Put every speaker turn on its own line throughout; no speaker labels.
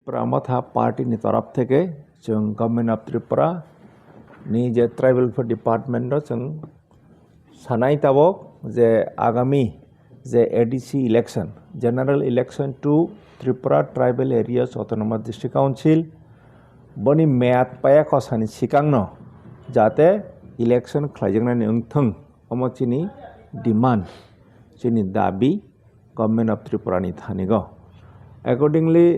Pramotha Party ni taraf থেকে जों Government of Tripura ni je Tribal Affairs Department ro जों sanai tabok je agami je ADC election General Election to Tripura Tribal Areas Autonomous District Council boni meat paya khosani sikangno jate election khlaijangnani wngthong omo chini demand chini dabi Government of Tripura ni thanigo accordingly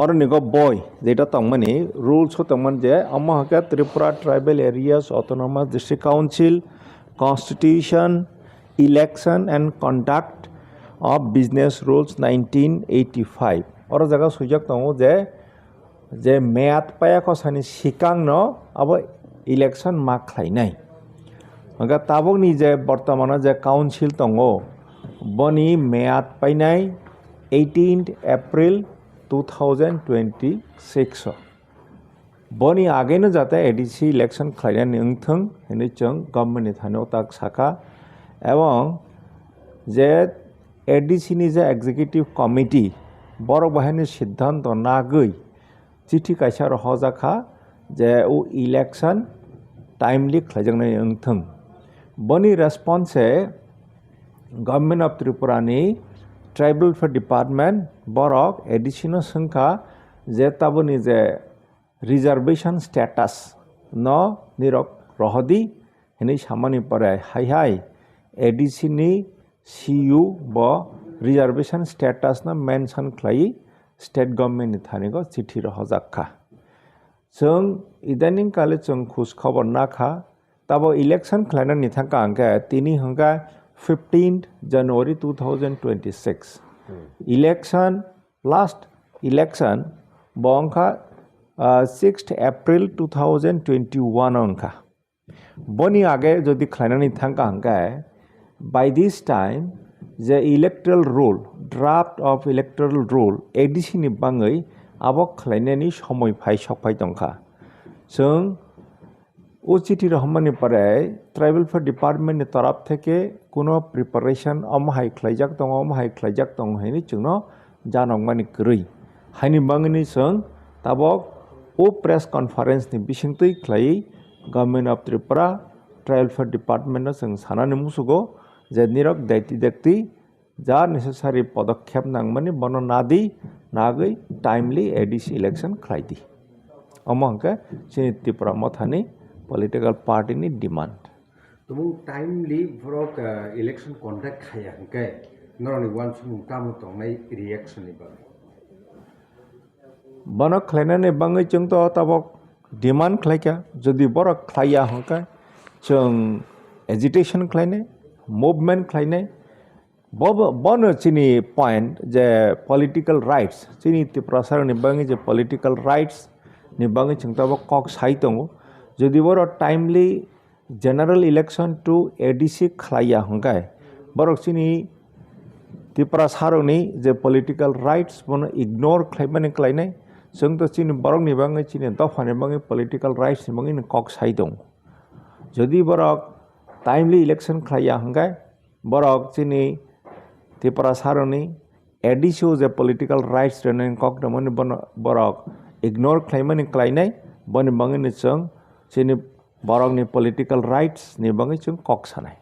Ornigo boy, যেটা তংমানি rules তংমান যে আমাকে Tripura Tribal Areas Autonomous District Council Constitution Election and Conduct of Business Rules 1985 और जगह सुजक तंगो जे मेयात पाया को सानि सिकांग न अब इलेक्शन मा खाइनाय मगा ताबक नि जे वर्तमान जे काउंसिल तंगो बनि मेयात पाइनाय 18 April 2026 बनी आगे न जाता ADC इलेक्शन खाइनाय ओंथों हेनै जों गभर्नमेन्ट थानो ताक साखा एवं जे ADC नि जे एग्जीक्यूटिव कमिटी बर बाहायनि सिद्धांत नागै चिठी कायसार हजाखा जे उ इलेक्शन टाइमली खाइजांनाय ओंथों बनी रेस्पॉन्स गभर्नमेंट ऑफ त्रिपुरा नि Tribal Affairs Department borok additional sangka je taboni je reservation status no nirok rohodi hini samani pare hai ADC ni CU bo reservation status na mention khlai state government ni thanigo chithi rohojakha जों इदानीं काले जों खुश खबर नाखा तब election खालायना नि थांका अंका तिनि हंगा 15th January 2026 election last election bongka 6th April 2021 onka boni age jodi khlainani thangka hangka by this time the electoral rule draft of electoral rule ADC ni bangai abok khlainani somoy phai sokpai tongkha जों ও চিঠি রহমানি পরে tribal affairs department তরফ থেকে কোনো preparation অমহাই খ্লাইজাক দङ অমহাই খ্লাইজাক দङ हैनि जोंनो जानंमानि गरै हाइनि बांगनि जों ताबक ओ press conference नि बिसिंतै ख्लाई government of Tripura tribal affairs department जों सानानि मुसुगो जे निरक दैति देखति जा नेसेसारि पदक्षेप नांगमानि बनो नादि नागै टाइमली एडीसी इलेक्शन ख्लाइदि अमहंके सिनि Tripura मथानि political party ni demand.
Tumung timely for election conduct khaya ke noroni one sumung tamu tong nai reaction ni bang.
Bana khlaina ne bangai chung to tabok demand khlaika jodi bor khlaya hangka chung agitation khlaine movement khlaine bon chini point je political rights chini ti prasar ni bangai je political rights ni bangai chung tabok kok sai tongo যদি বড় timely general election to ADC খালাইয়া হংকায় বড় চিনি ত্রিপুরা সারনি যে political rights বন ignore খাইমানি খালাইনাই जों তো চিনি বরং নিবাঙে চিনি দফানি বাঙে পলিটিক্যাল রাইটস নিবাঙে কক সাই দं যদি বড় টাইমলি ইলেকশন খালাইয়া হংকায় বড় চিনি ত্রিপুরা সারনি এডিসিও যে পলিটিক্যাল রাইটস রেনে কক দমনি বড় ইগনোর খাইমানি খালাইনাই বনি বাঙে जों Sini borong ni political rights ni bangi chung kok sanai.